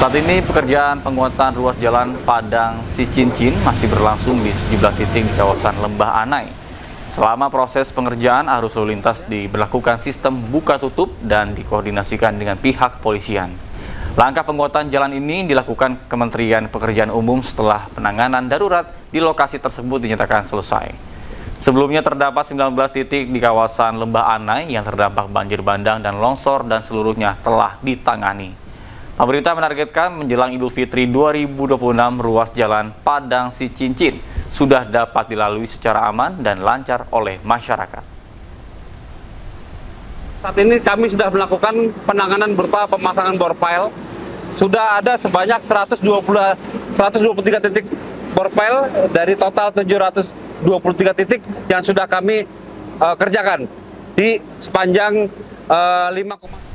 Saat ini pekerjaan penguatan ruas jalan Padang Sicincin masih berlangsung di sejumlah titik di kawasan Lembah Anai. Selama proses pengerjaan, arus lalu lintas diberlakukan sistem buka tutup dan dikoordinasikan dengan pihak polisian. Langkah penguatan jalan ini dilakukan Kementerian Pekerjaan Umum setelah penanganan darurat di lokasi tersebut dinyatakan selesai. Sebelumnya terdapat 19 titik di kawasan Lembah Anai yang terdampak banjir bandang dan longsor dan seluruhnya telah ditangani. Pemerintah menargetkan menjelang Idul Fitri 2026 ruas jalan Padang Sicincin sudah dapat dilalui secara aman dan lancar oleh masyarakat. Saat ini kami sudah melakukan penanganan berupa pemasangan bor pile. Sudah ada sebanyak 123 titik bor pile dari total 723 titik yang sudah kami kerjakan di sepanjang 5.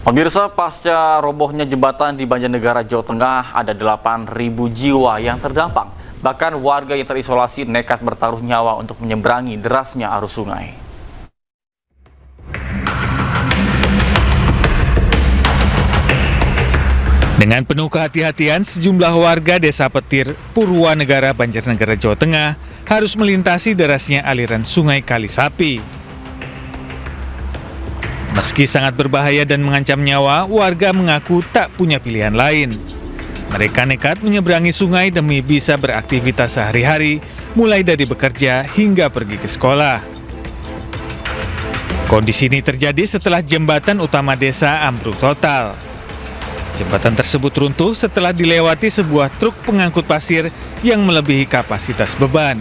Pemirsa, pasca robohnya jembatan di Banjarnegara, Jawa Tengah, ada 8.000 jiwa yang terdampak. Bahkan warga yang terisolasi nekat bertaruh nyawa untuk menyeberangi derasnya arus sungai. Dengan penuh kehati-hatian, sejumlah warga Desa Petir, Purwanegara, Banjarnegara, Jawa Tengah harus melintasi derasnya aliran sungai Kalisapi. Meski sangat berbahaya dan mengancam nyawa, warga mengaku tak punya pilihan lain. Mereka nekat menyeberangi sungai demi bisa beraktivitas sehari-hari, mulai dari bekerja hingga pergi ke sekolah. Kondisi ini terjadi setelah jembatan utama desa ambruk total. Jembatan tersebut runtuh setelah dilewati sebuah truk pengangkut pasir yang melebihi kapasitas beban.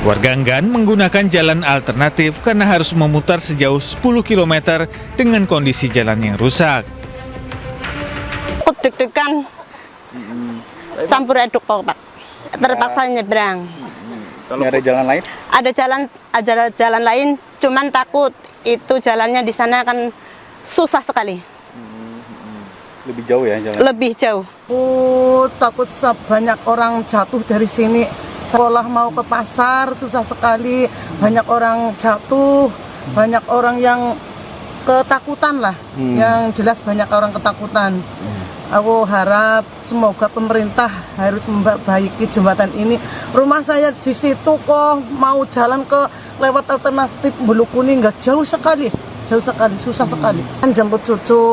Warga enggan menggunakan jalan alternatif karena harus memutar sejauh 10 km dengan kondisi jalan yang rusak. Deg-degan, campur aduk Pak. Terpaksa nyebrang. Ada jalan lain? Ada jalan lain, cuman takut itu jalannya di sana kan susah sekali. Lebih jauh ya jalan? Lebih jauh. Takut banyak orang jatuh dari sini. Sekolah mau ke pasar susah sekali, banyak orang jatuh, banyak orang yang ketakutan lah, yang jelas banyak orang ketakutan. Aku harap semoga pemerintah harus memperbaiki jembatan ini. Rumah saya di situ kok, mau jalan ke lewat alternatif Bulukuning nggak jauh sekali, susah sekali. Jemput cucu.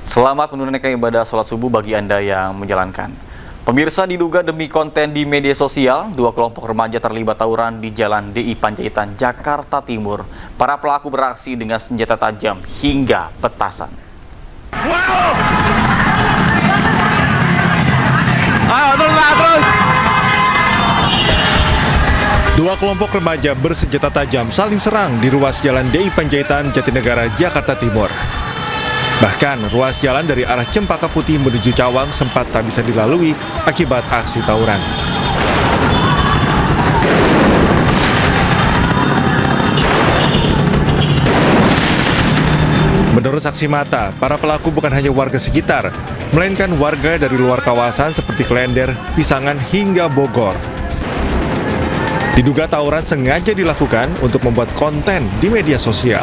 Selamat menunaikan ibadah sholat subuh bagi Anda yang menjalankan. Pemirsa, diduga demi konten di media sosial, 2 kelompok remaja terlibat tawuran di Jalan DI Panjaitan, Jakarta Timur. Para pelaku beraksi dengan senjata tajam hingga petasan. Terus. 2 kelompok remaja bersenjata tajam saling serang di ruas Jalan DI Panjaitan, Jatinegara, Jakarta Timur. Bahkan, ruas jalan dari arah Cempaka Putih menuju Cawang sempat tak bisa dilalui akibat aksi tawuran. Menurut saksi mata, para pelaku bukan hanya warga sekitar, melainkan warga dari luar kawasan seperti Klender, Pisangan, hingga Bogor. Diduga tawuran sengaja dilakukan untuk membuat konten di media sosial.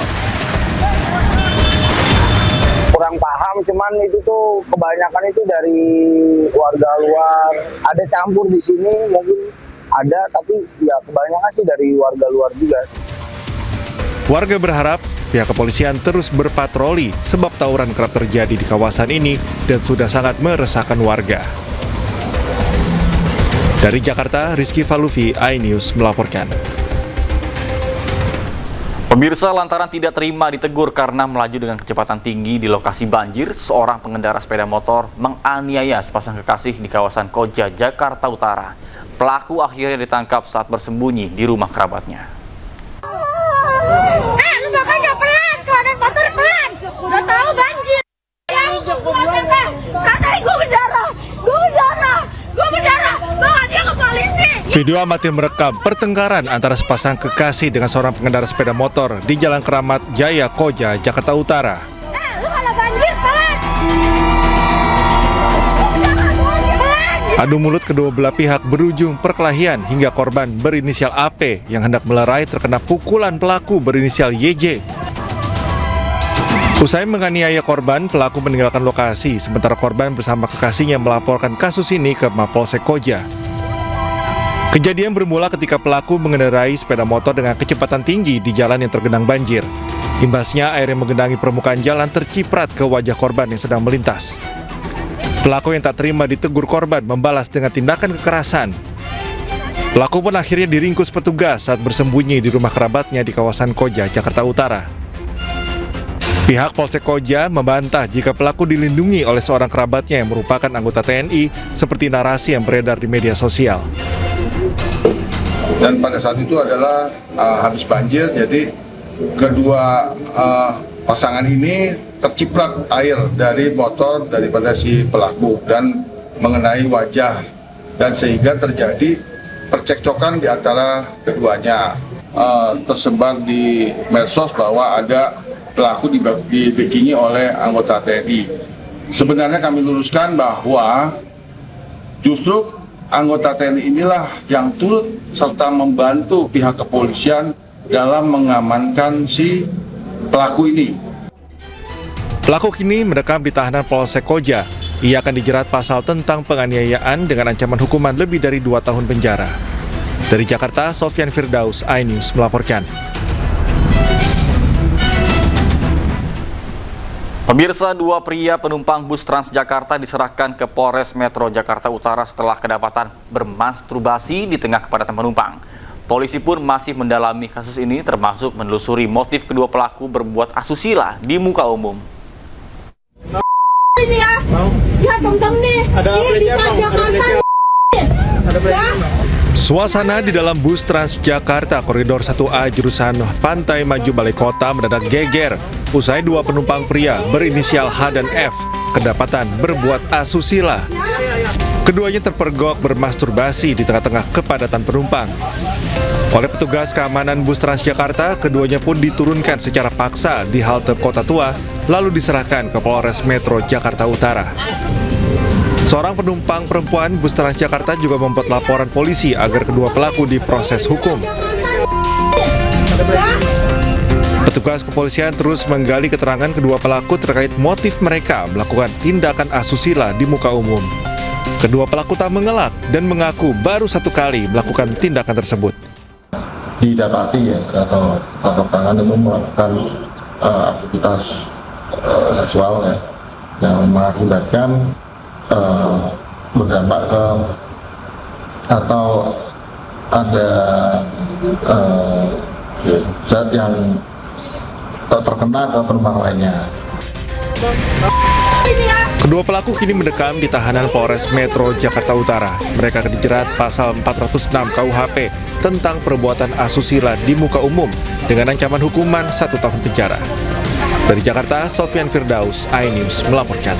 Kurang paham, cuman itu tuh kebanyakan itu dari warga luar. Ada campur di sini, mungkin ada, tapi ya kebanyakan sih dari warga luar juga. Warga berharap pihak kepolisian terus berpatroli sebab tawuran kerap terjadi di kawasan ini dan sudah sangat meresahkan warga. Dari Jakarta, Rizky Falufi, iNews melaporkan. Pemirsa, lantaran tidak terima ditegur karena melaju dengan kecepatan tinggi di lokasi banjir, seorang pengendara sepeda motor menganiaya sepasang kekasih di kawasan Koja, Jakarta Utara. Pelaku akhirnya ditangkap saat bersembunyi di rumah kerabatnya. Lu makanya pelan, kalau naik motor pelan. Udah tahu banjir. Katanya gue berdarah. Bawa dia ke polisi. Video amatir merekam pertengkaran antara sepasang kekasih dengan seorang pengendara sepeda motor di Jalan Keramat Jaya, Koja, Jakarta Utara. Lu kalau banjir pelan. Pelan Adu mulut kedua belah pihak berujung perkelahian hingga korban berinisial AP yang hendak melerai terkena pukulan pelaku berinisial YJ. Usai menganiaya korban, pelaku meninggalkan lokasi, sementara korban bersama kekasihnya melaporkan kasus ini ke Mapolsek Koja. Kejadian bermula ketika pelaku mengendarai sepeda motor dengan kecepatan tinggi di jalan yang tergenang banjir. Imbasnya, air yang menggenangi permukaan jalan terciprat ke wajah korban yang sedang melintas. Pelaku yang tak terima ditegur korban membalas dengan tindakan kekerasan. Pelaku pun akhirnya diringkus petugas saat bersembunyi di rumah kerabatnya di kawasan Koja, Jakarta Utara. Pihak Polsek Koja membantah jika pelaku dilindungi oleh seorang kerabatnya yang merupakan anggota TNI seperti narasi yang beredar di media sosial. Dan pada saat itu adalah habis banjir, jadi kedua pasangan ini terciprat air dari motor daripada si pelaku dan mengenai wajah, dan sehingga terjadi percekcokan di antara keduanya. Tersebar di medsos bahwa ada pelaku dibekingi oleh anggota TNI. Sebenarnya kami luruskan bahwa justru anggota TNI inilah yang turut serta membantu pihak kepolisian dalam mengamankan si pelaku ini. Pelaku kini mendekam di tahanan Polsek Koja. Ia akan dijerat pasal tentang penganiayaan dengan ancaman hukuman lebih dari 2 tahun penjara. Dari Jakarta, Sofyan Firdaus, iNews melaporkan. Pemirsa, 2 pria penumpang bus Transjakarta diserahkan ke Polres Metro Jakarta Utara setelah kedapatan bermasturbasi di tengah kepadatan penumpang. Polisi pun masih mendalami kasus ini, termasuk menelusuri motif kedua pelaku berbuat asusila di muka umum. Ini ya, ya tong-tong nih. Ada di Jakarta. Suasana di dalam bus Transjakarta Koridor 1A jurusan Pantai Maju Balai Kota mendadak geger usai 2 penumpang pria berinisial H dan F kedapatan berbuat asusila. Keduanya terpergok bermasturbasi di tengah-tengah kepadatan penumpang. Oleh petugas keamanan bus Transjakarta, keduanya pun diturunkan secara paksa di halte Kota Tua, lalu diserahkan ke Polres Metro Jakarta Utara. Seorang penumpang perempuan bus Transjakarta juga membuat laporan polisi agar kedua pelaku diproses hukum. Petugas kepolisian terus menggali keterangan kedua pelaku terkait motif mereka melakukan tindakan asusila di muka umum. Kedua pelaku tak mengelak dan mengaku baru 1 kali melakukan tindakan tersebut. Didapati ya atau tangkap tangan itu melakukan aktivitas seksual ya, yang mengakibatkan berdampak ke atau ada zat yang terkena ke penumpang lainnya. Kedua pelaku kini mendekam di tahanan Polres Metro Jakarta Utara. Mereka akan dijerat pasal 406 KUHP tentang perbuatan asusila di muka umum dengan ancaman hukuman 1 tahun penjara. Dari Jakarta, Sofyan Firdaus, iNews melaporkan.